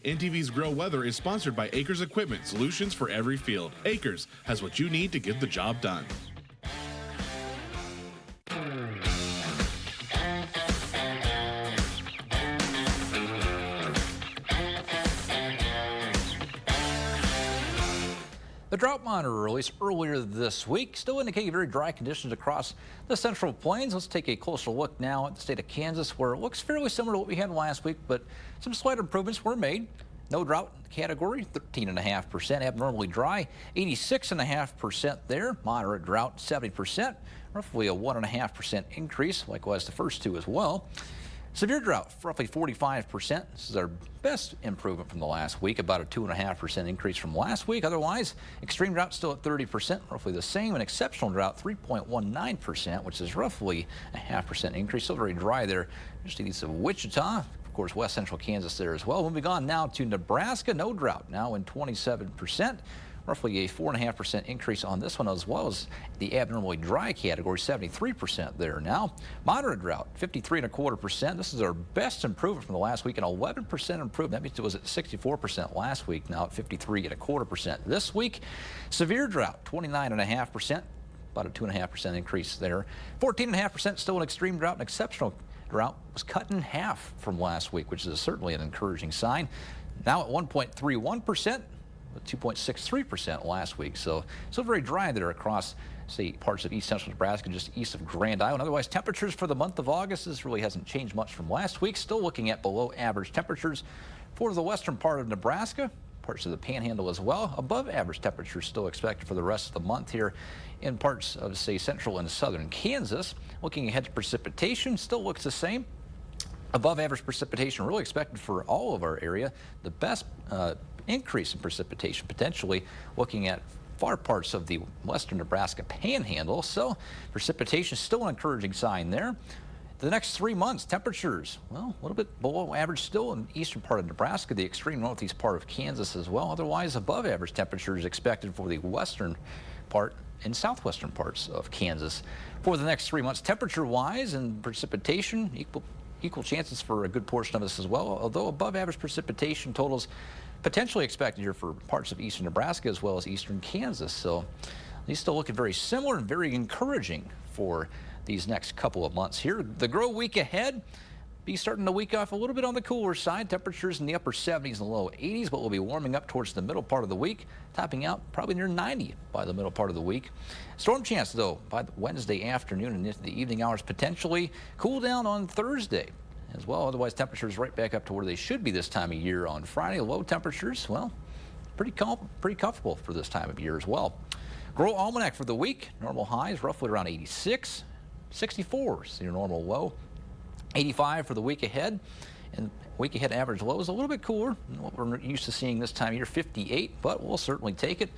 NTV's Grow Weather is sponsored by Acres Equipment, solutions for every field. Acres has what you need to get the job done. The drought monitor released earlier this week still indicating very dry conditions across the central plains. Let's take a closer look now at the state of Kansas, where it looks fairly similar to what we had last week, but some slight improvements were made. No drought category, 13.5%. Abnormally dry, 86.5% there. Moderate drought, 70%. Roughly a 1.5% increase, likewise the first two as well. Severe drought, roughly 45%. This is our best improvement from the last week, about a 2.5% increase from last week. Otherwise, extreme drought still at 30%, roughly the same. And exceptional drought, 3.19%, which is roughly a 0.5% increase. Still very dry there. Just east of Wichita. Of course, west central Kansas there as well. Moving on now to Nebraska, no drought, now in 27%. Roughly a 4.5% increase on this one, as well as the abnormally dry category, 73% there now. Moderate drought, 53.25%. This is our best improvement from the last week, an 11% improvement. That means it was at 64% last week, now at 53.25% this week. Severe drought, 29.5%, about a 2.5% increase there. 14.5% still an extreme drought, and exceptional drought was cut in half from last week, which is certainly an encouraging sign. Now at 1.31%. 2.63% last week, so still very dry there across, say, parts of east central Nebraska, just east of Grand Island. Otherwise, temperatures for the month of August, this really hasn't changed much from last week. Still looking at below average temperatures for the western part of Nebraska, parts of the Panhandle as well. Above average temperatures still expected for the rest of the month here in parts of, say, central and southern Kansas. Looking ahead to precipitation, still looks the same. Above average precipitation really expected for all of our area. The best increase in precipitation potentially looking at far parts of the western Nebraska Panhandle. So precipitation still an encouraging sign there. The next 3 months, temperatures, well, a little bit below average still in the eastern part of Nebraska, the extreme northeast part of Kansas as well. Otherwise, above average temperatures expected for the western part and southwestern parts of Kansas for the next 3 months. Temperature-wise and precipitation, equal chances for a good portion of this as well, although above average precipitation totals potentially expected here for parts of eastern Nebraska as well as eastern Kansas. So these still looking very similar and very encouraging for these next couple of months here. The grow week ahead, be starting the week off a little bit on the cooler side. Temperatures in the upper 70s and low 80s, but we'll be warming up towards the middle part of the week, topping out probably near 90 by the middle part of the week. Storm chance, though, by Wednesday afternoon and into the evening hours potentially. Cool down on Thursday as well. Otherwise, temperatures right back up to where they should be this time of year on Friday. Low temperatures, well, pretty comfortable for this time of year as well. Grow almanac for the week. Normal highs roughly around 86. 64 is your normal low. 85 for the week ahead. And week ahead average low is a little bit cooler than what we're used to seeing this time of year, 58, but we'll certainly take it.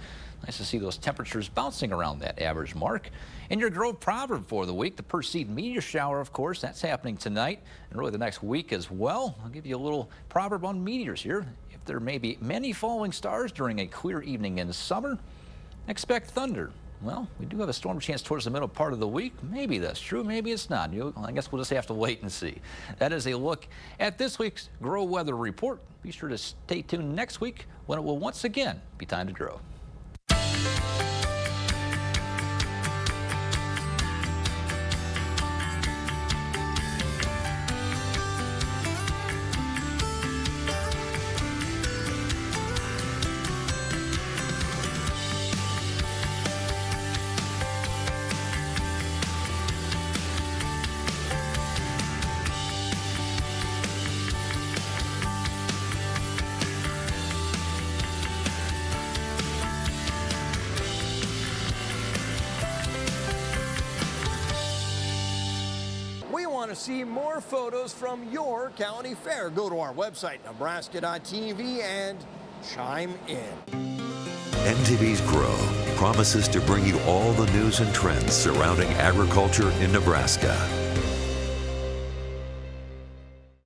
Nice to see those temperatures bouncing around that average mark. And your Grove proverb for the week, the Perseid meteor shower, of course, that's happening tonight and really the next week as well. I'll give you a little proverb on meteors here. If there may be many falling stars during a clear evening in summer, expect thunder. Well, we do have a storm chance towards the middle part of the week. Maybe that's true, maybe it's not. I guess we'll just have to wait and see. That is a look at this week's Grow Weather Report. Be sure to stay tuned next week when it will once again be time to grow. Want to see more photos from your county fair? Go to our website, nebraska.tv, and chime in. NTV's Grow promises to bring you all the news and trends surrounding agriculture in Nebraska.